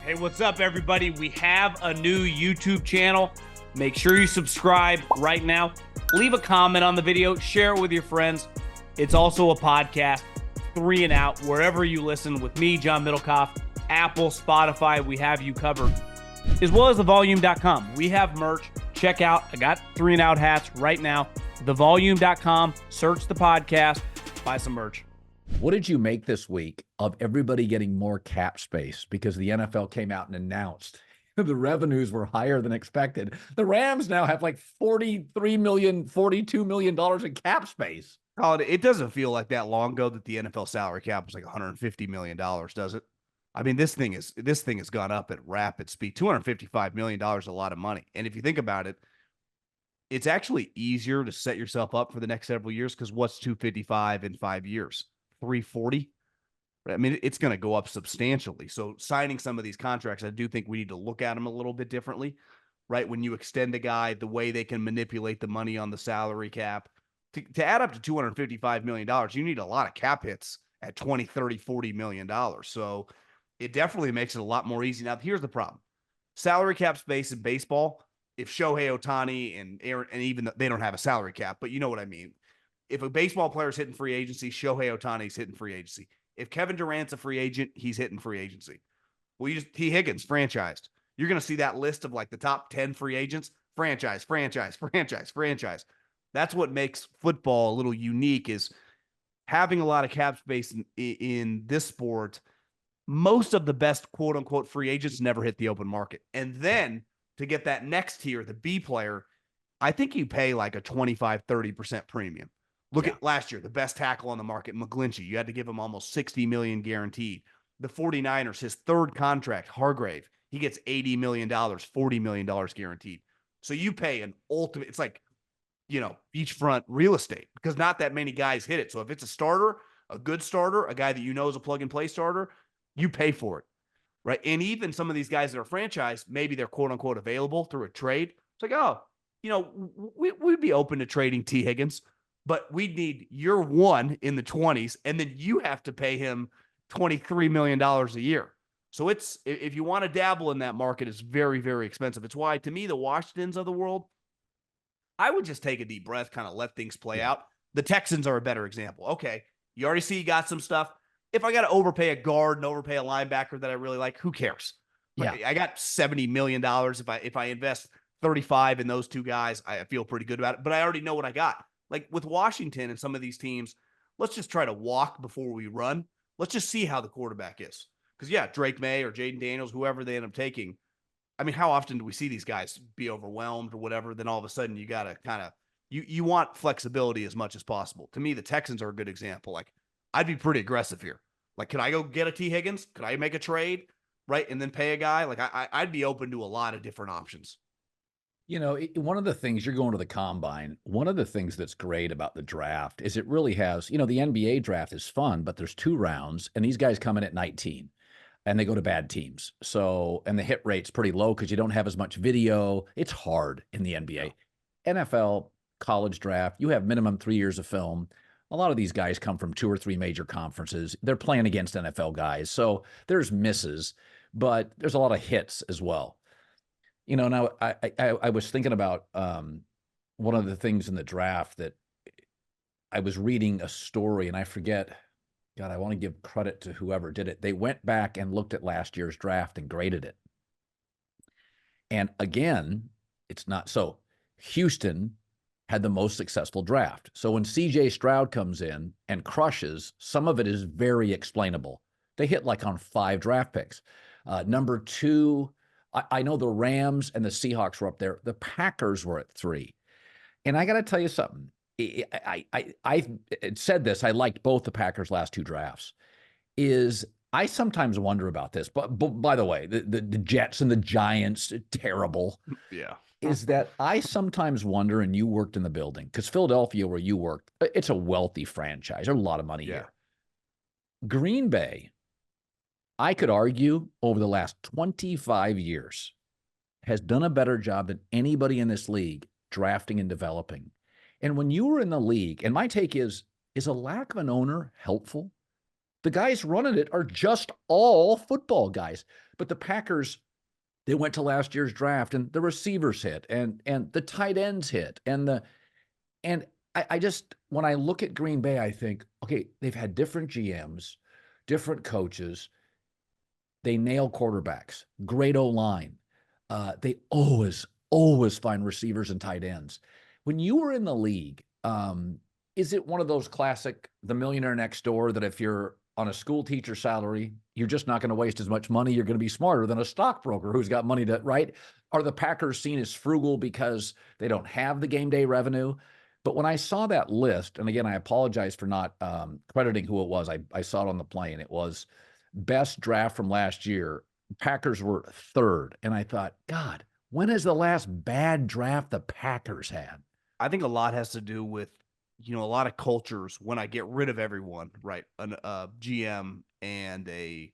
Hey, what's up, everybody? We have a new YouTube channel. Make sure you subscribe right now. Leave a comment on the video. Share it with your friends. It's also a podcast, 3 and Out, wherever you listen with me, John Middlekauff, Apple, Spotify. We have you covered, as well as thevolume.com. We have merch. Check out. I got 3 and Out hats right now. Thevolume.com. Search the podcast. Buy some merch. What did you make this week of everybody getting more cap space because the NFL came out and announced the revenues were higher than expected? The Rams now have like $43 million, $42 million in cap space. Colin, it doesn't feel like that long ago that the NFL salary cap was like $150 million, does it? I mean, this thing has gone up at rapid speed. $255 million is a lot of money. And if you think about it, it's actually easier to set yourself up for the next several years because what's 255 in 5 years? 340. I mean, it's going to go up substantially. So signing some of these contracts, I do think we need to look at them a little bit differently, right? When you extend a guy, the way they can manipulate the money on the salary cap to add up to $255 million, you need a lot of cap hits at 20, 30, $40 million. So it definitely makes it a lot more easy. Now, here's the problem. Salary cap space in baseball, if Shohei Ohtani and Aaron, and even they don't have a salary cap, but you know what I mean. If a baseball player's hitting free agency, Shohei Ohtani's hitting free agency. If Kevin Durant's a free agent, he's hitting free agency. Well, Tee Higgins, franchised. You're going to see that list of like the top 10 free agents, franchise. That's what makes football a little unique is having a lot of cap space in this sport. Most of the best quote unquote free agents never hit the open market. And then to get that next tier, the B player, I think you pay like a 25, 30% premium. Look at last year, the best tackle on the market, McGlinchey. You had to give him almost $60 million guaranteed. The 49ers, his third contract, Hargrave, he gets $80 million, $40 million guaranteed. So you pay an ultimate, it's like, beachfront real estate because not that many guys hit it. So if it's a starter, a good starter, a guy that you know is a plug-and-play starter, you pay for it, right? And even some of these guys that are franchised, maybe they're quote-unquote available through a trade. It's like, we'd be open to trading Tee Higgins, but we'd need year one in the 20s, and then you have to pay him $23 million a year. So if you want to dabble in that market, it's very, very expensive. It's why, to me, the Washingtons of the world, I would just take a deep breath, kind of let things play out. The Texans are a better example. Okay, you already see you got some stuff. If I got to overpay a guard and overpay a linebacker that I really like, who cares? Yeah. I got $70 million. If I invest 35 in those two guys, I feel pretty good about it. But I already know what I got. Like with Washington and some of these teams, let's just try to walk before we run. Let's just see how the quarterback is. Because, Drake Maye or Jayden Daniels, whoever they end up taking, I mean, how often do we see these guys be overwhelmed or whatever? Then all of a sudden you got to kind of you want flexibility as much as possible. To me, the Texans are a good example. Like, I'd be pretty aggressive here. Like, could I go get a Tee Higgins? Could I make a trade, right, and then pay a guy? Like, I'd be open to a lot of different options. One of the things, you're going to the combine, one of the things that's great about the draft is it really has, the NBA draft is fun, but there's 2 rounds, and these guys come in at 19, and they go to bad teams. So, and the hit rate's pretty low because you don't have as much video. It's hard in the NBA. NFL, college draft, you have minimum 3 years of film. A lot of these guys come from 2 or 3 major conferences. They're playing against NFL guys. So there's misses, but there's a lot of hits as well. Now I was thinking about one of the things in the draft that I was reading a story, and I forget, God, I want to give credit to whoever did it. They went back and looked at last year's draft and graded it. And again, it's not so. Houston had the most successful draft. So when CJ Stroud comes in and crushes, some of it is very explainable. They hit like on 5 draft picks. Number 2, I know the Rams and the Seahawks were up there. The Packers were at 3. And I got to tell you something. I said this. I liked both the Packers' last 2 drafts. I sometimes wonder about this. But by the way, the Jets and the Giants, terrible. Yeah. Is that I sometimes wonder, and you worked in the building, because Philadelphia, where you worked, it's a wealthy franchise. There's a lot of money here. Green Bay, I could argue over the last 25 years, has done a better job than anybody in this league drafting and developing. And when you were in the league, and my take is a lack of an owner helpful? The guys running it are just all football guys. But the Packers, they went to last year's draft and the receivers hit and the tight ends hit and I just, when I look at Green Bay, I think, okay, they've had different GMs, different coaches. They nail quarterbacks, great O-line. They always find receivers and tight ends. When you were in the league, is it one of those classic, the millionaire next door, that if you're on a school teacher salary, you're just not going to waste as much money. You're going to be smarter than a stockbroker who's got money to, right? Are the Packers seen as frugal because they don't have the game day revenue? But when I saw that list, and again, I apologize for not crediting who it was. I saw it on the plane. It was best draft from last year. Packers were third. And I thought, God, when is the last bad draft the Packers had? I think a lot has to do with, a lot of cultures. When I get rid of everyone, right, a GM and a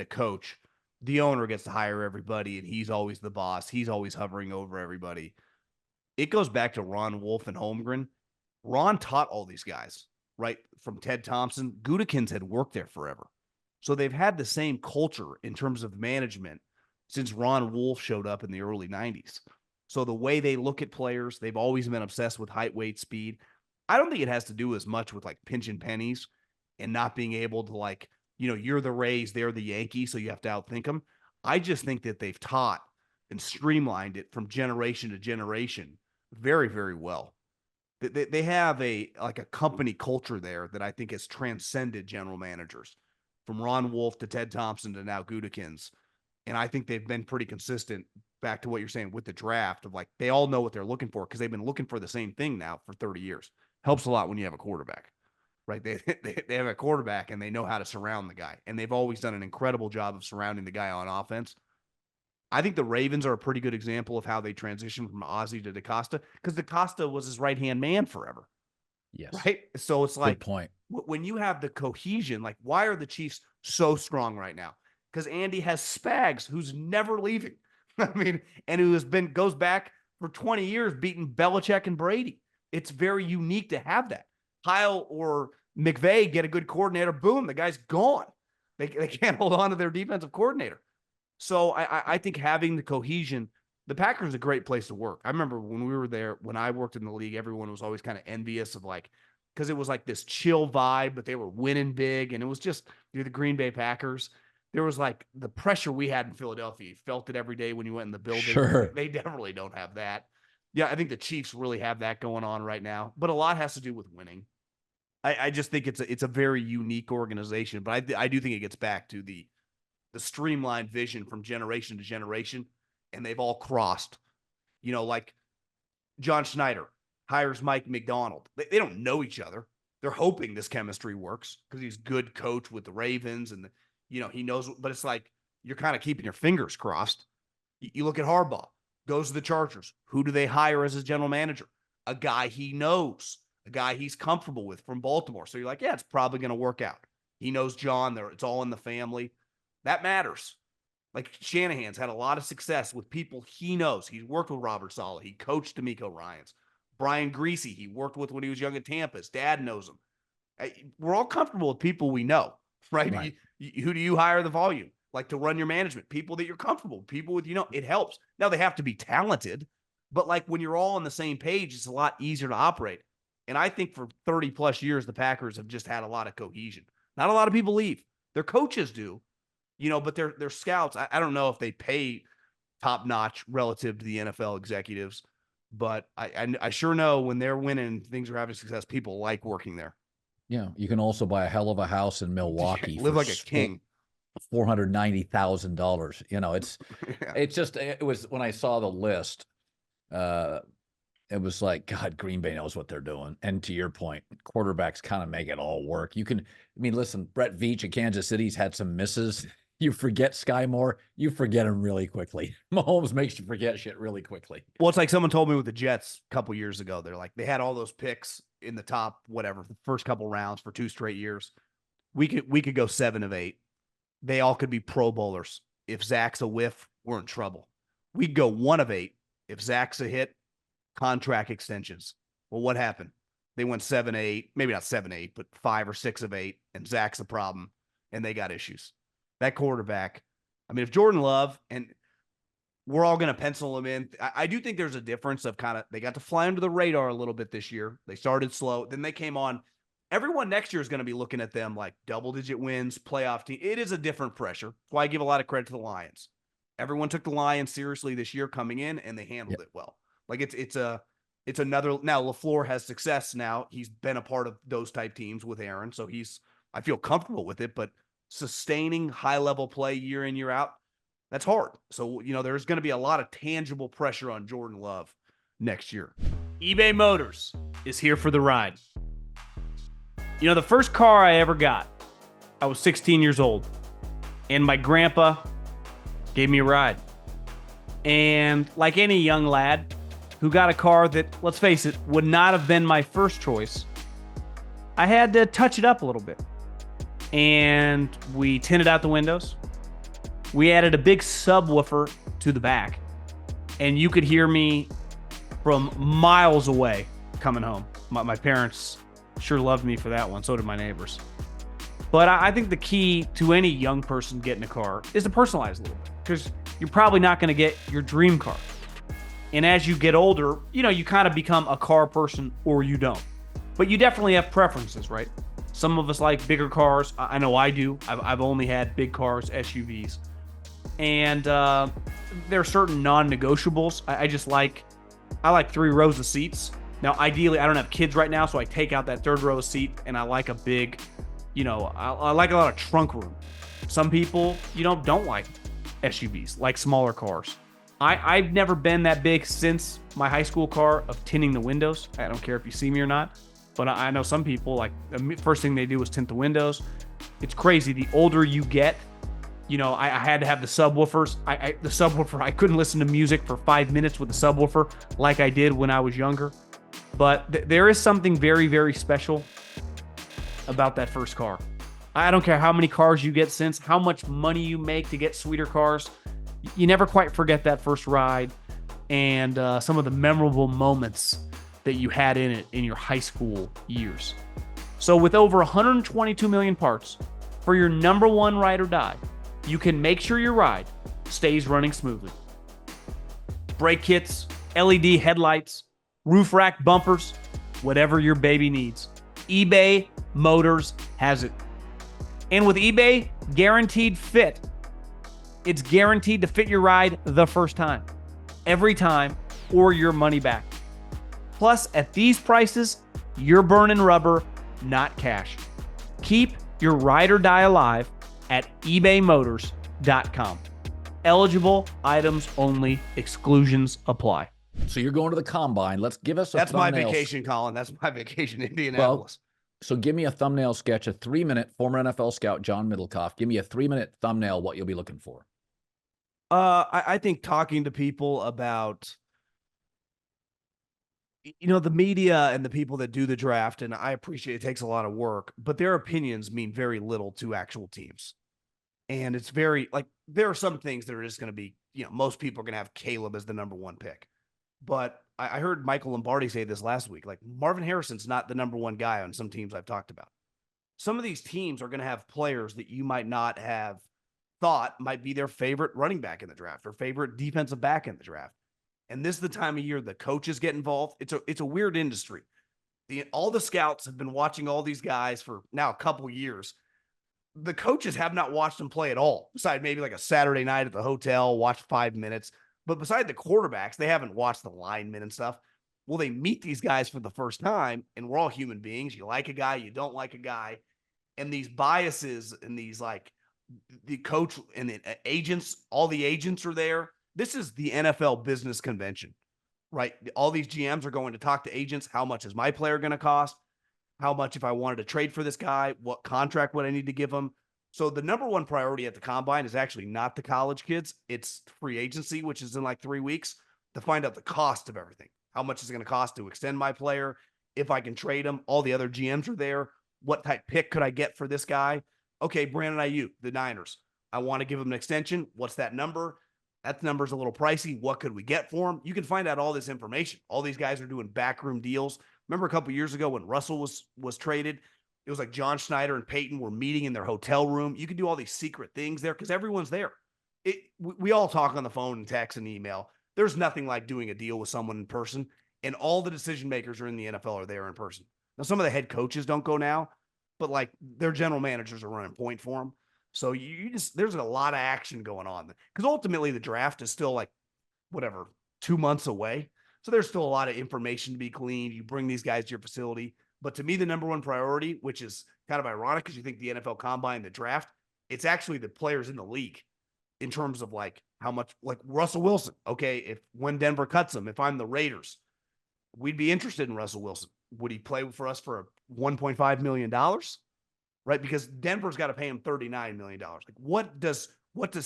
coach, the owner gets to hire everybody, and he's always the boss. He's always hovering over everybody. It goes back to Ron Wolf and Holmgren. Ron taught all these guys, right, from Ted Thompson. Gudikins had worked there forever. So they've had the same culture in terms of management since Ron Wolf showed up in the early 90s. So the way they look at players, they've always been obsessed with height, weight, speed. I don't think it has to do as much with like pinching pennies and not being able to, like, you're the Rays, they're the Yankees, so you have to outthink them. I just think that they've taught and streamlined it from generation to generation very, very well. They have a company culture there that I think has transcended general managers, from Ron Wolf to Ted Thompson to now Gudikins. And I think they've been pretty consistent, back to what you're saying with the draft, of like, they all know what they're looking for because they've been looking for the same thing now for 30 years. Helps a lot when you have a quarterback, right? They have a quarterback and they know how to surround the guy. And they've always done an incredible job of surrounding the guy on offense. I think the Ravens are a pretty good example of how they transitioned from Ozzie to DaCosta, because DaCosta was his right-hand man forever. Yes. Right? So it's like, good point. When you have the cohesion, like, why are the Chiefs so strong right now? Because Andy has Spags, who's never leaving. I mean, and who goes back for 20 years beating Belichick and Brady. It's very unique to have that. Kyle or McVay get a good coordinator, boom, the guy's gone. They can't hold on to their defensive coordinator. So I think having the cohesion, the Packers is a great place to work. I remember when we were there, when I worked in the league, everyone was always kind of envious of, like, because it was like this chill vibe, but they were winning big. And it was just, you're the Green Bay Packers. There was like the pressure we had in Philadelphia. You felt it every day when you went in the building. Sure. They definitely don't have that. Yeah, I think the Chiefs really have that going on right now, but a lot has to do with winning. I just think it's a very unique organization, but I do think it gets back to the streamlined vision from generation to generation, and they've all crossed. Like John Schneider hires Mike McDonald. They don't know each other. They're hoping this chemistry works because he's a good coach with the Ravens, and he knows. But it's like, you're kind of keeping your fingers crossed. You look at Harbaugh, goes to the Chargers. Who do they hire as his general manager? A guy he knows, a guy he's comfortable with from Baltimore. So you're like, yeah, it's probably going to work out. He knows John. It's all in the family. That matters. Like, Shanahan's had a lot of success with people he knows. He's worked with Robert Saleh. He coached D'Amico Ryans. Brian Greasy, he worked with when he was young at Tampa. His dad knows him. We're all comfortable with people we know, right? Who do you hire the volume? Like, to run your management? People that you're comfortable, people with, it helps. Now, they have to be talented, but like, when you're all on the same page, it's a lot easier to operate. And I think for 30 plus years, the Packers have just had a lot of cohesion. Not a lot of people leave. Their coaches do. But their scouts, I don't know if they pay top notch relative to the NFL executives, but I sure know when they're winning, things are having success, people like working there. Yeah. You can also buy a hell of a house in Milwaukee. Live like a king. $490,000. Yeah. It's just, it was, when I saw the list, it was like, God, Green Bay knows what they're doing. And to your point, quarterbacks kind of make it all work. Listen, Brett Veach at Kansas City's had some misses. You forget Sky Moore, you forget him really quickly. Mahomes makes you forget shit really quickly. Well, it's like someone told me with the Jets a couple years ago. They're like, they had all those picks in the top, whatever, the first couple rounds for 2 straight years. We could go 7 of 8. They all could be Pro Bowlers. If Zach's a whiff, we're in trouble. We'd go 1 of 8. If Zach's a hit, contract extensions. Well, what happened? They went 7-8, maybe not 7-8, but 5 or 6 of 8, and Zach's the problem. and they got issues. That quarterback, I mean, if Jordan Love, and we're all going to pencil him in, I do think there's a difference of kind of, they got to fly under the radar a little bit this year. They started slow, then they came on. Everyone next year is going to be looking at them like double-digit wins, playoff team. It is a different pressure. That's why I give a lot of credit to the Lions. Everyone took the Lions seriously this year coming in, and they handled it well. Like it's another. Now LaFleur has success. Now he's been a part of those type teams with Aaron, so I feel comfortable with it. But sustaining high-level play year in, year out, that's hard. So there's going to be a lot of tangible pressure on Jordan Love next year. eBay Motors is here for the ride. The first car I ever got, I was 16 years old, and my grandpa gave me a ride. And like any young lad who got a car that, let's face it, would not have been my first choice, I had to touch it up a little bit. And we tinted out the windows. We added a big subwoofer to the back, and you could hear me from miles away coming home. My parents sure loved me for that one. So did my neighbors. But I think the key to any young person getting a car is to personalize a little bit, because you're probably not going to get your dream car. And as you get older, you kind of become a car person or you don't. But you definitely have preferences, right? Some of us like bigger cars. I know I do. I've only had big cars, SUVs. And there are certain non-negotiables. I like 3 rows of seats. Now, ideally, I don't have kids right now, so I take out that 3rd row seat, and I like a big, I like a lot of trunk room. Some people, don't like SUVs, like smaller cars. I've never been that big since my high school car of tinting the windows. I don't care if you see me or not, but I know some people, like, the first thing they do is tint the windows. It's crazy. The older you get, I had to have the subwoofers. The subwoofer, I couldn't listen to music for 5 minutes with the subwoofer like I did when I was younger. But there is something very, very special about that first car. I don't care how many cars you get since, how much money you make to get sweeter cars. You never quite forget that first ride and some of the memorable moments that you had in it in your high school years. So with over 122 million parts for your number one ride or die, you can make sure your ride stays running smoothly. Brake kits, LED headlights, roof rack bumpers, whatever your baby needs, eBay Motors has it. And with eBay Guaranteed Fit, it's guaranteed to fit your ride the first time, every time, or your money back. Plus, at these prices, you're burning rubber, not cash. Keep your ride or die alive at ebaymotors.com. Eligible items only, exclusions apply. So you're going to the combine. Let's give us a That's thumbnail. my vacation, Colin. That's my vacation, Indianapolis. So give me a thumbnail sketch, a 3-minute, former NFL scout John Middlekauff. Give me a 3-minute thumbnail, what you'll be looking for. I think talking to people about, the media and the people that do the draft, and I appreciate it takes a lot of work, but their opinions mean very little to actual teams. And it's very, like, there are some things that are just going to be, most people are going to have Caleb as the number 1 pick. But I heard Michael Lombardi say this last week, like, Marvin Harrison's not the number 1 guy on some teams I've talked about. Some of these teams are going to have players that you might not have thought might be their favorite running back in the draft or favorite defensive back in the draft. And this is the time of year the coaches get involved. It's a weird industry. All the scouts have been watching all these guys for now a couple years. The coaches have not watched them play at all, besides maybe like a Saturday night at the hotel, watch 5 minutes. But beside the quarterbacks, they haven't watched the linemen and stuff. Well, they meet these guys for the first time, and we're all human beings. You like a guy, you don't like a guy. And these biases and these, like, the coach and the agents, all the agents are there. This is the NFL business convention, right? All these GMs are going to talk to agents. How much is my player going to cost? How much, if I wanted to trade for this guy, what contract would I need to give him? So the number 1 priority at the combine is actually not the college kids. It's free agency, which is in like 3 weeks, to find out the cost of everything. How much is it going to cost to extend my player? If I can trade him, all the other GMs are there. What type pick could I get for this guy? Okay, Brandon Ayuk, the Niners. I want to give him an extension. What's that number? That number's a little pricey. What could we get for him? You can find out all this information. All these guys are doing backroom deals. Remember a couple years ago when Russell was traded? it was like John Schneider and Peyton were meeting in their hotel room. You can do all these secret things there because everyone's there. We all talk on the phone and text and email. There's nothing like doing a deal with someone in person, and all the decision makers are in the NFL are there in person. Now, some of the head coaches don't go now, but like their general managers are running point for them. So there's a lot of action going on because ultimately the draft is still like whatever 2 months away. So there's still a lot of information to be gleaned. You bring these guys to your facility. But to me, the number one priority, which is kind of ironic because you think the NFL Combine, the draft, it's actually the players in the league in terms of like how much, like Russell Wilson. Okay, when Denver cuts him, if I'm the Raiders, we'd be interested in Russell Wilson. Would he play for us for $1.5 million? Right? Because Denver's got to pay him $39 million. Like what does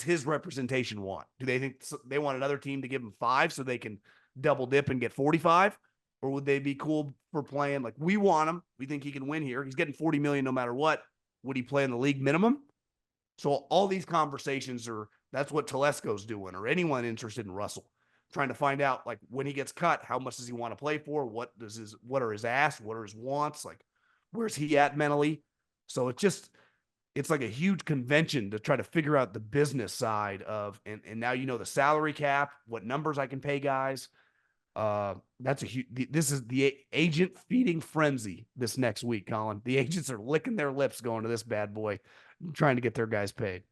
his representation want? Do they think they want another team to give him 5 so they can double dip and get 45? Or would they be cool for playing? Like we want him. We think he can win here. He's getting 40 million no matter what. Would he play in the league minimum? So all these conversations that's what Telesco's doing, or anyone interested in Russell, trying to find out like when he gets cut, how much does he want to play for? What are his asks? What are his wants? Like where's he at mentally? So it's like a huge convention to try to figure out the business side of, and now you know the salary cap, what numbers I can pay guys. This is the agent feeding frenzy this next week, Colin. The agents are licking their lips going to this bad boy, trying to get their guys paid.